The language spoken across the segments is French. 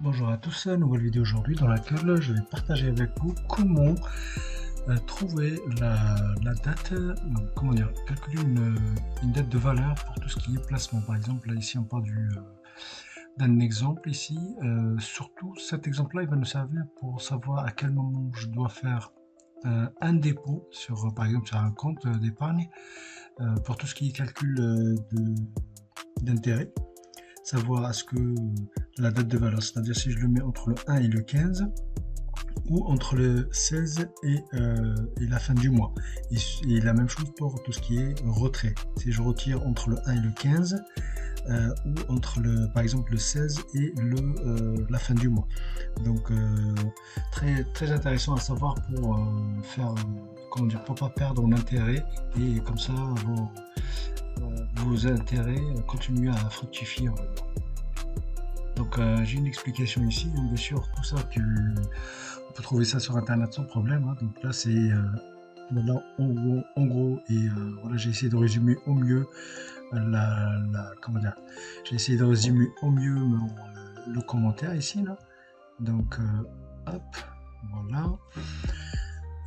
Bonjour à tous, nouvelle vidéo aujourd'hui dans laquelle je vais partager avec vous comment trouver la date, comment dire, calculer une date de valeur pour tout ce qui est placement. Par exemple, là ici on parle d'un exemple ici. Surtout cet exemple-là, il va nous servir pour savoir à quel moment je dois faire un dépôt sur, par exemple, sur un compte d'épargne pour tout ce qui est calcul d'intérêt. Savoir à ce que la date de valeur, c'est-à-dire si je le mets entre le 1 et le 15 ou entre le 16 et la fin du mois. Et la même chose pour tout ce qui est retrait. Si je retire entre le 1 et le 15 ou entre par exemple le 16 et la fin du mois. Donc très, très intéressant à savoir pour faire, comment dire, pour pas perdre en intérêt et comme ça vos intérêts continuent à fructifier. Donc j'ai une explication ici, donc bien sûr tout ça on peut trouver ça sur internet sans problème, hein. Donc là c'est voilà en gros et voilà, j'ai essayé de résumer au mieux comment dire, j'ai essayé de résumer au mieux le commentaire ici là. Donc hop, voilà.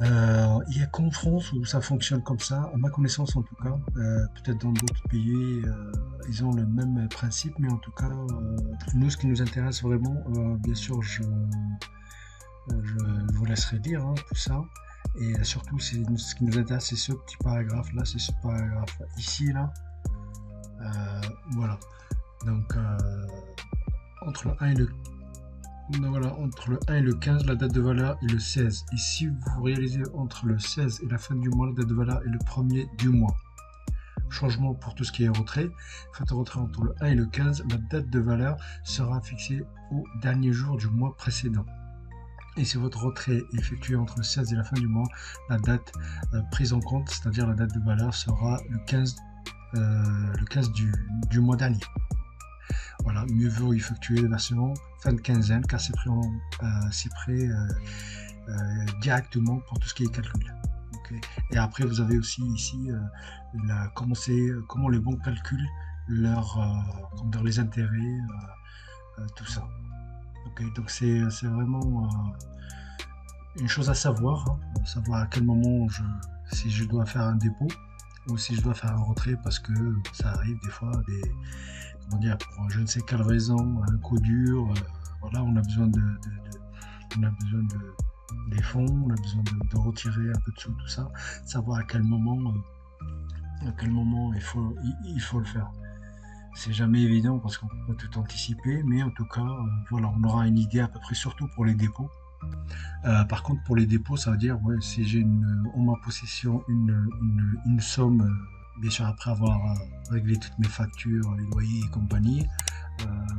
Il y a qu'en France où ça fonctionne comme ça, à ma connaissance en tout cas. Peut-être dans d'autres pays, ils ont le même principe, mais en tout cas, nous, ce qui nous intéresse vraiment, bien sûr, je vous laisserai dire hein, tout ça. Et surtout, ce qui nous intéresse, c'est ce petit paragraphe-là, c'est ce paragraphe ici, là. Voilà. Donc, entre le 1 et le voilà, entre le 1 et le 15, la date de valeur est le 16. Et si vous réalisez entre le 16 et la fin du mois, la date de valeur est le premier du mois. Changement pour tout ce qui est retrait. Faites un retrait entre le 1 et le 15, la date de valeur sera fixée au dernier jour du mois précédent. Et si votre retrait est effectué entre le 16 et la fin du mois, la date prise en compte, c'est-à-dire la date de valeur, sera le 15 du mois dernier. Voilà, mieux vaut effectuer les versions fin de quinzaine car c'est pris directement pour tout ce qui est calcul. Okay. Et après, vous avez aussi ici comment les banques calculent les intérêts, tout ça. Okay. Donc c'est vraiment une chose à savoir, hein, savoir à quel moment si je dois faire un dépôt ou si je dois faire un retrait parce que ça arrive des fois comment dire, pour je ne sais quelle raison, un coup dur, voilà, on a besoin des fonds, on a besoin de retirer un peu de sous, tout ça, savoir à quel moment il faut le faire. C'est jamais évident parce qu'on peut pas tout anticiper, mais en tout cas, voilà, on aura une idée à peu près, surtout pour les dépôts. Par contre, pour les dépôts, ça veut dire, ouais, si j'ai en ma possession une somme, bien sûr après avoir réglé toutes mes factures, les loyers et compagnie,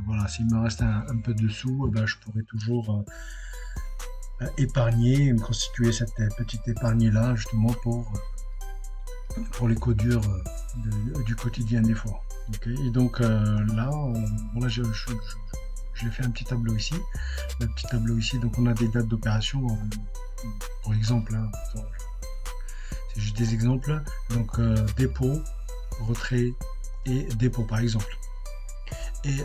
voilà, s'il me reste un peu de sous, ben, je pourrais toujours épargner, me constituer cette petite épargne-là, justement pour les coups durs du quotidien des fois. Okay. Et donc là, voilà, j'ai fait un petit tableau ici. Le petit tableau ici, donc on a des dates d'opération, pour exemple, hein, c'est juste des exemples. Donc dépôt, retrait et dépôt par exemple. Et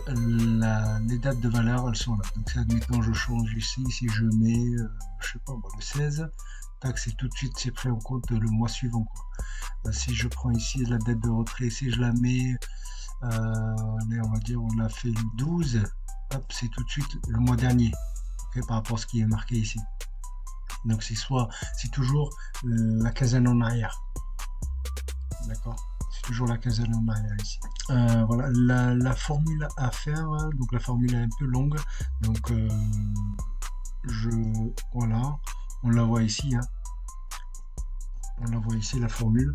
les dates de valeur, elles sont là. Donc si admettons je change ici, si je mets, je sais pas, le 16, tac, c'est tout de suite, c'est pris en compte le mois suivant, quoi. Si je prends ici la date de retrait, si je la mets, allez, on va dire, on l'a fait le 12, hop, c'est tout de suite le mois dernier, okay, par rapport à ce qui est marqué ici. Donc c'est toujours la quinzaine en arrière. D'accord, c'est toujours la quinzaine en arrière ici. Voilà, la formule à faire, donc la formule est un peu longue, donc voilà, on la voit ici, hein. On la voit ici la formule,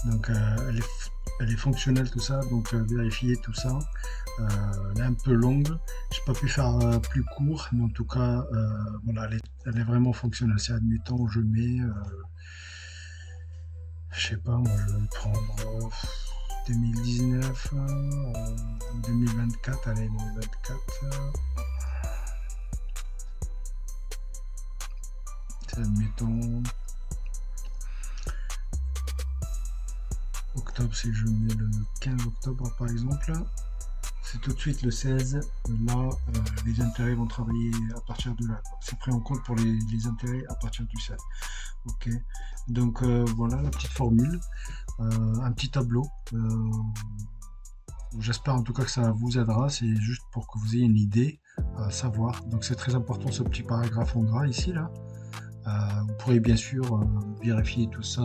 donc elle est fonctionnelle tout ça, donc vérifiez tout ça. Elle est un peu longue, j'ai pas pu faire plus court, mais en tout cas voilà, elle est vraiment fonctionnelle. Si admettons je mets je sais pas, moi je vais prendre 2019, 2024, allez 2024, admettons octobre, si je mets le 15 octobre par exemple, c'est tout de suite le 16. Là, les intérêts vont travailler à partir de là. C'est pris en compte pour les intérêts à partir du 16. Ok. Donc voilà la petite formule, un petit tableau. J'espère en tout cas que ça vous aidera. C'est juste pour que vous ayez une idée à savoir. Donc c'est très important ce petit paragraphe en gras ici là. Vous pourrez bien sûr vérifier tout ça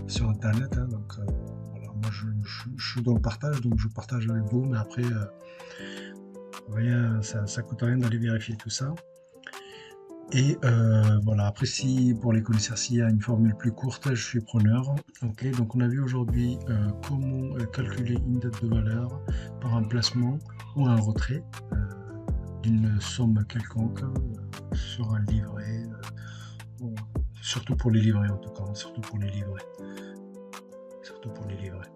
sur internet, hein. Donc voilà, moi je suis dans le partage, donc je partage avec vous, mais après vous voyez, ça coûte rien d'aller vérifier tout ça. Et voilà, après si pour les connaisseurs s'il y a une formule plus courte, je suis preneur. Ok, donc on a vu aujourd'hui comment calculer une date de valeur par un placement ou un retrait d'une somme quelconque sur un livret. Bon, surtout pour les livrets en tout cas, surtout pour les livrets. Surtout pour les livrets.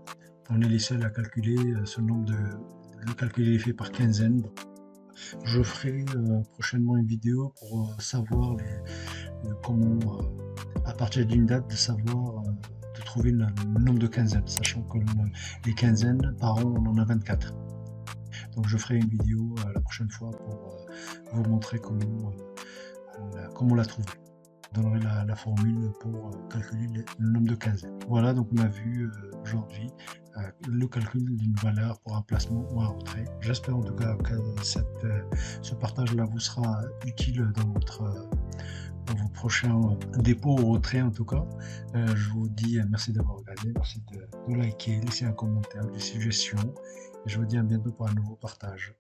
On est les seuls à calculer ce nombre de... Le calcul est fait par quinzaine. Je ferai prochainement une vidéo pour savoir comment, à partir d'une date, de savoir de trouver le nombre de quinzaines, sachant que les quinzaines par an, on en a 24. Donc je ferai une vidéo la prochaine fois pour vous montrer comment la trouver. Je donnerai la formule pour calculer le nombre de quinzaines. Voilà, donc on a vu aujourd'hui le calcul d'une valeur pour un placement ou un retrait. J'espère en tout cas que ce partage-là vous sera utile dans vos prochains dépôts ou retraits en tout cas. Je vous dis merci d'avoir regardé, merci de liker, laisser un commentaire, des suggestions. Et je vous dis à bientôt pour un nouveau partage.